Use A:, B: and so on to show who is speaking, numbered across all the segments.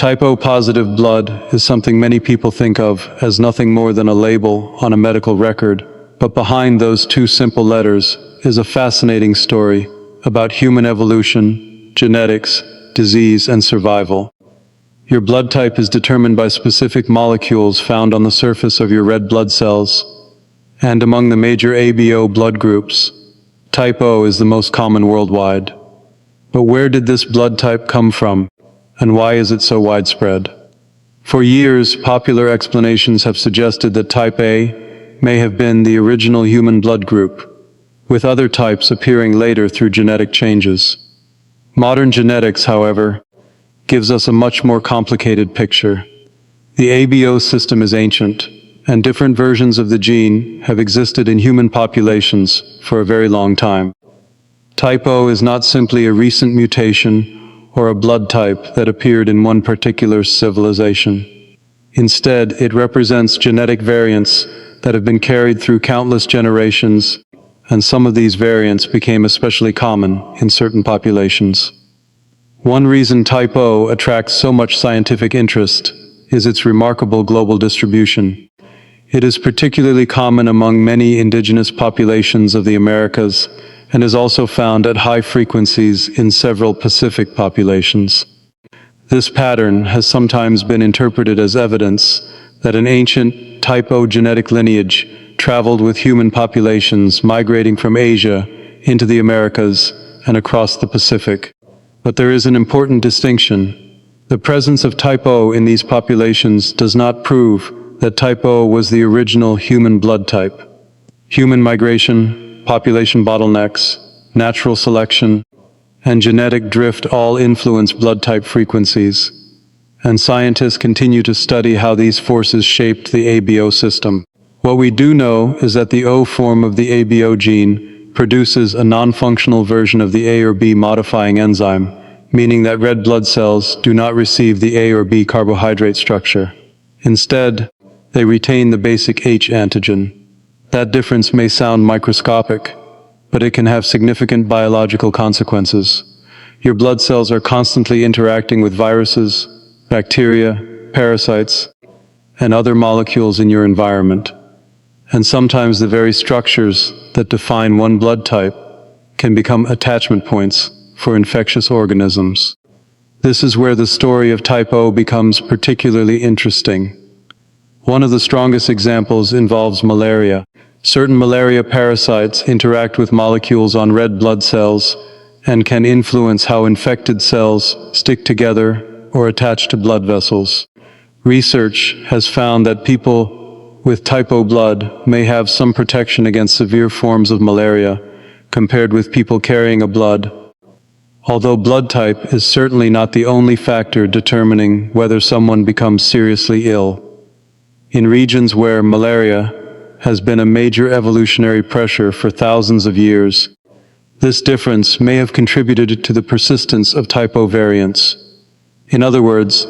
A: Type O positive blood is something many people think of as nothing more than a label on a medical record, but behind those two simple letters is a fascinating story about human evolution, genetics, disease, and survival. Your blood type is determined by specific molecules found on the surface of your red blood cells, and among the major ABO blood groups, type O is the most common worldwide. But where did this blood type come from? And why is it so widespread? For years, popular explanations have suggested that type A may have been the original human blood group, with other types appearing later through genetic changes. Modern genetics, however, gives us a much more complicated picture. The ABO system is ancient, and different versions of the gene have existed in human populations for a very long time. Type O is not simply a recent mutation or a blood type that appeared in one particular civilization. Instead, it represents genetic variants that have been carried through countless generations, and some of these variants became especially common in certain populations. One reason type O attracts so much scientific interest is its remarkable global distribution. It is particularly common among many indigenous populations of the Americas, and is also found at high frequencies in several Pacific populations. This pattern has sometimes been interpreted as evidence that an ancient type O genetic lineage traveled with human populations migrating from Asia into the Americas and across the Pacific. But there is an important distinction. The presence of type O in these populations does not prove that type O was the original human blood type. Human migration, population bottlenecks, natural selection, and genetic drift all influence blood type frequencies, and scientists continue to study how these forces shaped the ABO system. What we do know is that the O form of the ABO gene produces a non-functional version of the A or B modifying enzyme, meaning that red blood cells do not receive the A or B carbohydrate structure. Instead, they retain the basic H antigen. That difference may sound microscopic, but it can have significant biological consequences. Your blood cells are constantly interacting with viruses, bacteria, parasites, and other molecules in your environment. And sometimes the very structures that define one blood type can become attachment points for infectious organisms. This is where the story of type O becomes particularly interesting. One of the strongest examples involves malaria. Certain malaria parasites interact with molecules on red blood cells and can influence how infected cells stick together or attach to blood vessels. Research has found that people with type O blood may have some protection against severe forms of malaria compared with people carrying a blood. Although blood type is certainly not the only factor determining whether someone becomes seriously ill. In regions where malaria has been a major evolutionary pressure for thousands of years, this difference may have contributed to the persistence of type O variants. In other words,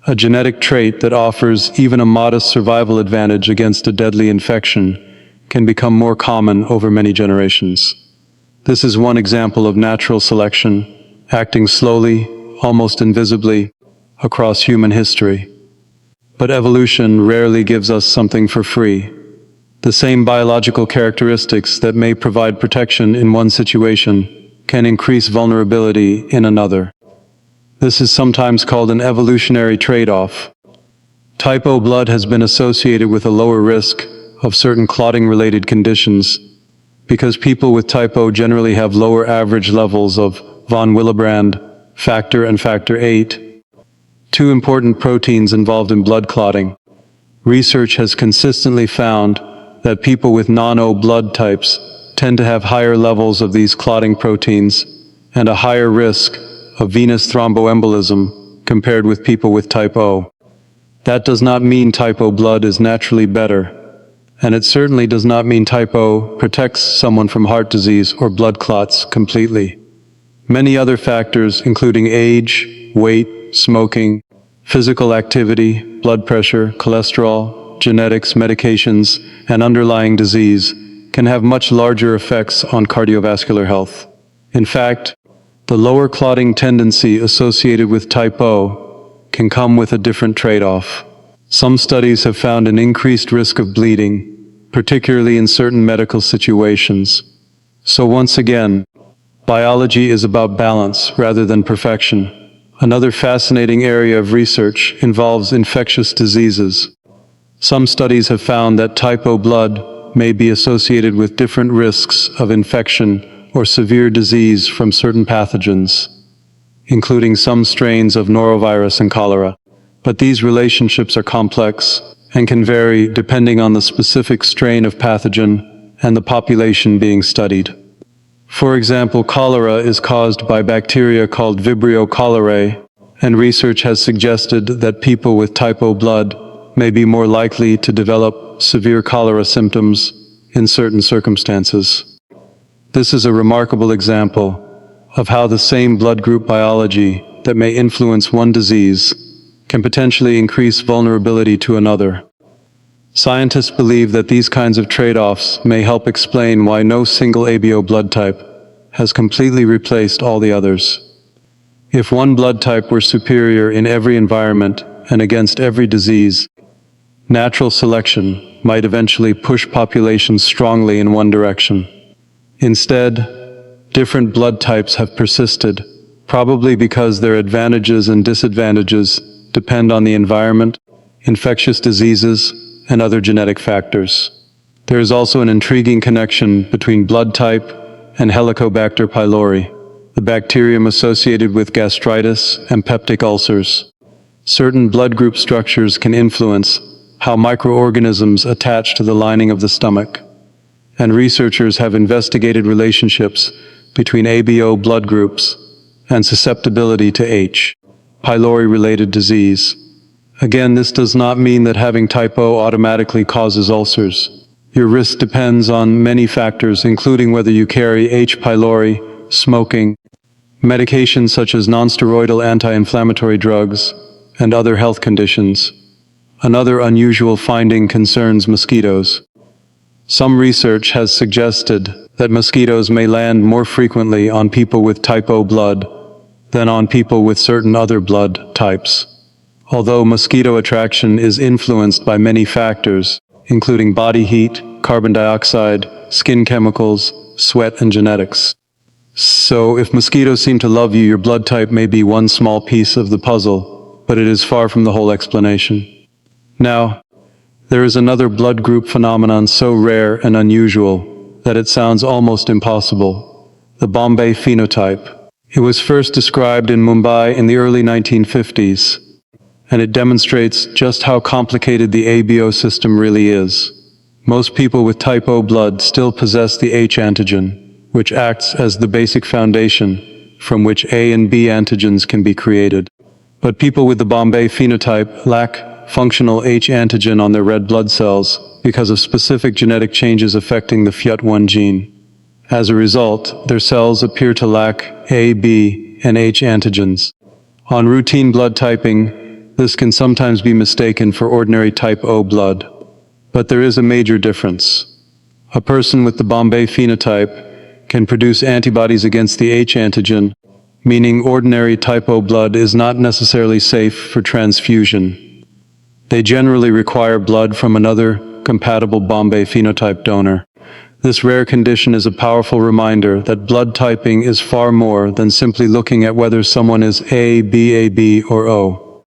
A: a genetic trait that offers even a modest survival advantage against a deadly infection can become more common over many generations. This is one example of natural selection, acting slowly, almost invisibly, across human history. But evolution rarely gives us something for free. The same biological characteristics that may provide protection in one situation can increase vulnerability in another. This is sometimes called an evolutionary trade-off. Type O blood has been associated with a lower risk of certain clotting-related conditions because people with type O generally have lower average levels of von Willebrand factor and factor VIII, two important proteins involved in blood clotting. Research has consistently found that people with non-O blood types tend to have higher levels of these clotting proteins and a higher risk of venous thromboembolism compared with people with type O. That does not mean type O blood is naturally better, and it certainly does not mean type O protects someone from heart disease or blood clots completely. Many other factors, including age, weight, smoking, physical activity, blood pressure, cholesterol, genetics, medications, and underlying disease, can have much larger effects on cardiovascular health. In fact, the lower clotting tendency associated with type O can come with a different trade-off. Some studies have found an increased risk of bleeding, particularly in certain medical situations. So once again, biology is about balance rather than perfection. Another fascinating area of research involves infectious diseases. Some studies have found that type O blood may be associated with different risks of infection or severe disease from certain pathogens, including some strains of norovirus and cholera. But these relationships are complex and can vary depending on the specific strain of pathogen and the population being studied. For example, cholera is caused by bacteria called Vibrio cholerae, and research has suggested that people with type O blood may be more likely to develop severe cholera symptoms in certain circumstances. This is a remarkable example of how the same blood group biology that may influence one disease can potentially increase vulnerability to another. Scientists believe that these kinds of trade-offs may help explain why no single ABO blood type has completely replaced all the others. If one blood type were superior in every environment and against every disease, natural selection might eventually push populations strongly in one direction. Instead, different blood types have persisted, probably because their advantages and disadvantages depend on the environment, infectious diseases, and other genetic factors. There is also an intriguing connection between blood type and Helicobacter pylori, the bacterium associated with gastritis and peptic ulcers. Certain blood group structures can influence how microorganisms attach to the lining of the stomach, and researchers have investigated relationships between ABO blood groups and susceptibility to H. pylori-related disease. Again, this does not mean that having type O automatically causes ulcers. Your risk depends on many factors, including whether you carry H. pylori, smoking, medications such as nonsteroidal anti-inflammatory drugs, and other health conditions. Another unusual finding concerns mosquitoes. Some research has suggested that mosquitoes may land more frequently on people with type O blood than on people with certain other blood types. Although mosquito attraction is influenced by many factors, including body heat, carbon dioxide, skin chemicals, sweat, and genetics. So, if mosquitoes seem to love you, your blood type may be one small piece of the puzzle, but it is far from the whole explanation. Now, there is another blood group phenomenon so rare and unusual that it sounds almost impossible: the Bombay phenotype. It was first described in Mumbai in the early 1950s, and it demonstrates just how complicated the ABO system really is. Most people with type O blood still possess the H antigen, which acts as the basic foundation from which A and B antigens can be created. But people with the Bombay phenotype lack functional H antigen on their red blood cells because of specific genetic changes affecting the FUT1 gene. As a result, their cells appear to lack A, B, and H antigens. On routine blood typing, this can sometimes be mistaken for ordinary type O blood. But there is a major difference. A person with the Bombay phenotype can produce antibodies against the H antigen, meaning ordinary type O blood is not necessarily safe for transfusion. They generally require blood from another compatible Bombay phenotype donor. This rare condition is a powerful reminder that blood typing is far more than simply looking at whether someone is A, B, AB, or O.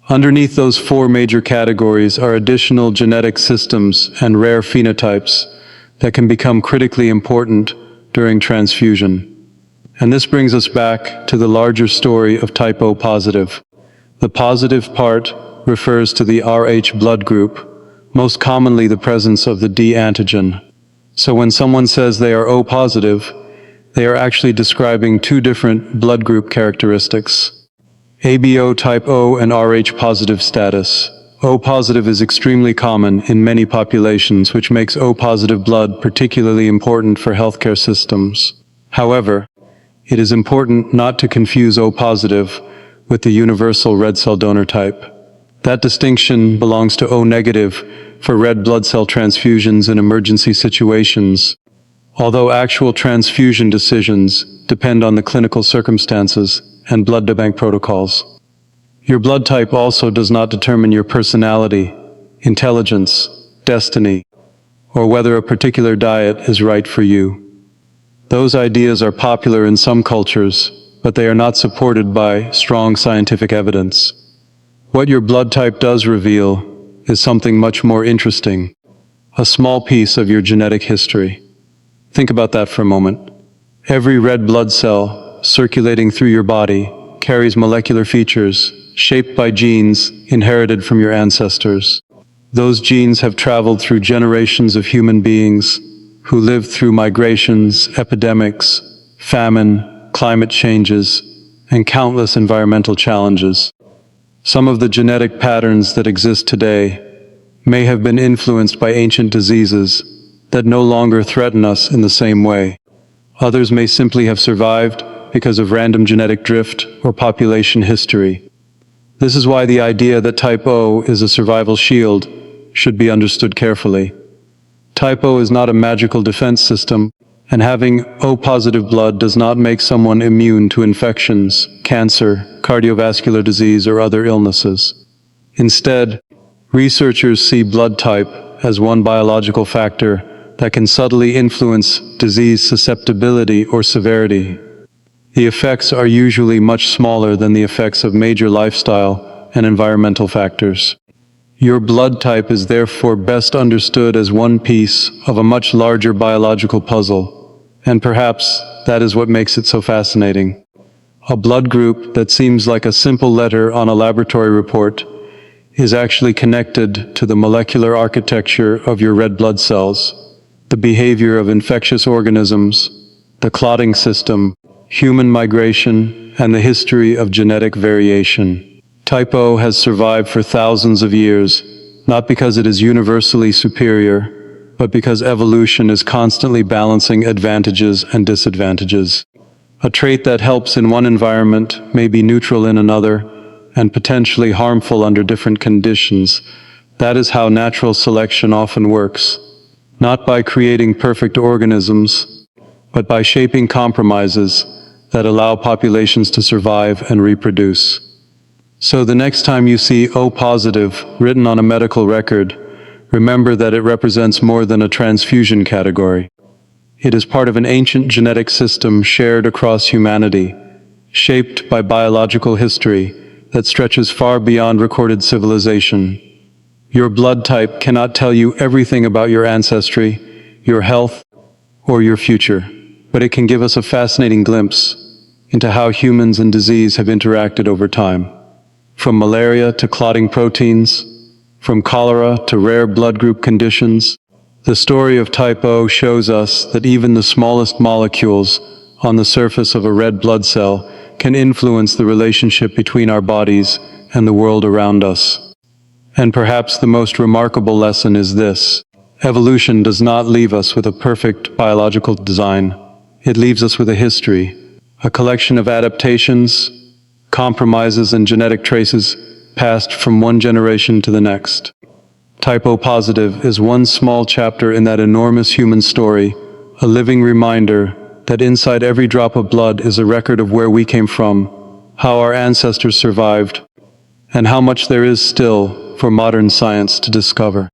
A: Underneath those four major categories are additional genetic systems and rare phenotypes that can become critically important during transfusion. And this brings us back to the larger story of type O positive. The positive part refers to the Rh blood group, most commonly the presence of the D antigen. So when someone says they are O positive, they are actually describing two different blood group characteristics: ABO type O and Rh positive status. O positive is extremely common in many populations, which makes O positive blood particularly important for healthcare systems. However, it is important not to confuse O positive with the universal red cell donor type. That distinction belongs to O negative for red blood cell transfusions in emergency situations, although actual transfusion decisions depend on the clinical circumstances and blood bank protocols. Your blood type also does not determine your personality, intelligence, destiny, or whether a particular diet is right for you. Those ideas are popular in some cultures, but they are not supported by strong scientific evidence. What your blood type does reveal is something much more interesting, a small piece of your genetic history. Think about that for a moment. Every red blood cell circulating through your body carries molecular features shaped by genes inherited from your ancestors. Those genes have traveled through generations of human beings who lived through migrations, epidemics, famine, climate changes, and countless environmental challenges. Some of the genetic patterns that exist today may have been influenced by ancient diseases that no longer threaten us in the same way. Others may simply have survived because of random genetic drift or population history. This is why the idea that type O is a survival shield should be understood carefully. Type O is not a magical defense system, and having O-positive blood does not make someone immune to infections, cancer, cardiovascular disease, or other illnesses. Instead, researchers see blood type as one biological factor that can subtly influence disease susceptibility or severity. The effects are usually much smaller than the effects of major lifestyle and environmental factors. Your blood type is therefore best understood as one piece of a much larger biological puzzle, and perhaps that is what makes it so fascinating. A blood group that seems like a simple letter on a laboratory report is actually connected to the molecular architecture of your red blood cells, the behavior of infectious organisms, the clotting system, human migration, and the history of genetic variation. Type O has survived for thousands of years, not because it is universally superior, but because evolution is constantly balancing advantages and disadvantages. A trait that helps in one environment may be neutral in another, and potentially harmful under different conditions. That is how natural selection often works, not by creating perfect organisms, but by shaping compromises that allow populations to survive and reproduce. So the next time you see O-positive written on a medical record, remember that it represents more than a transfusion category. It is part of an ancient genetic system shared across humanity, shaped by biological history that stretches far beyond recorded civilization. Your blood type cannot tell you everything about your ancestry, your health, or your future, but it can give us a fascinating glimpse into how humans and disease have interacted over time. From malaria to clotting proteins, from cholera to rare blood group conditions, the story of type O shows us that even the smallest molecules on the surface of a red blood cell can influence the relationship between our bodies and the world around us. And perhaps the most remarkable lesson is this: evolution does not leave us with a perfect biological design. It leaves us with a history, a collection of adaptations, compromises, and genetic traces passed from one generation to the next. Type O positive is one small chapter in that enormous human story, a living reminder that inside every drop of blood is a record of where we came from, how our ancestors survived, and how much there is still for modern science to discover.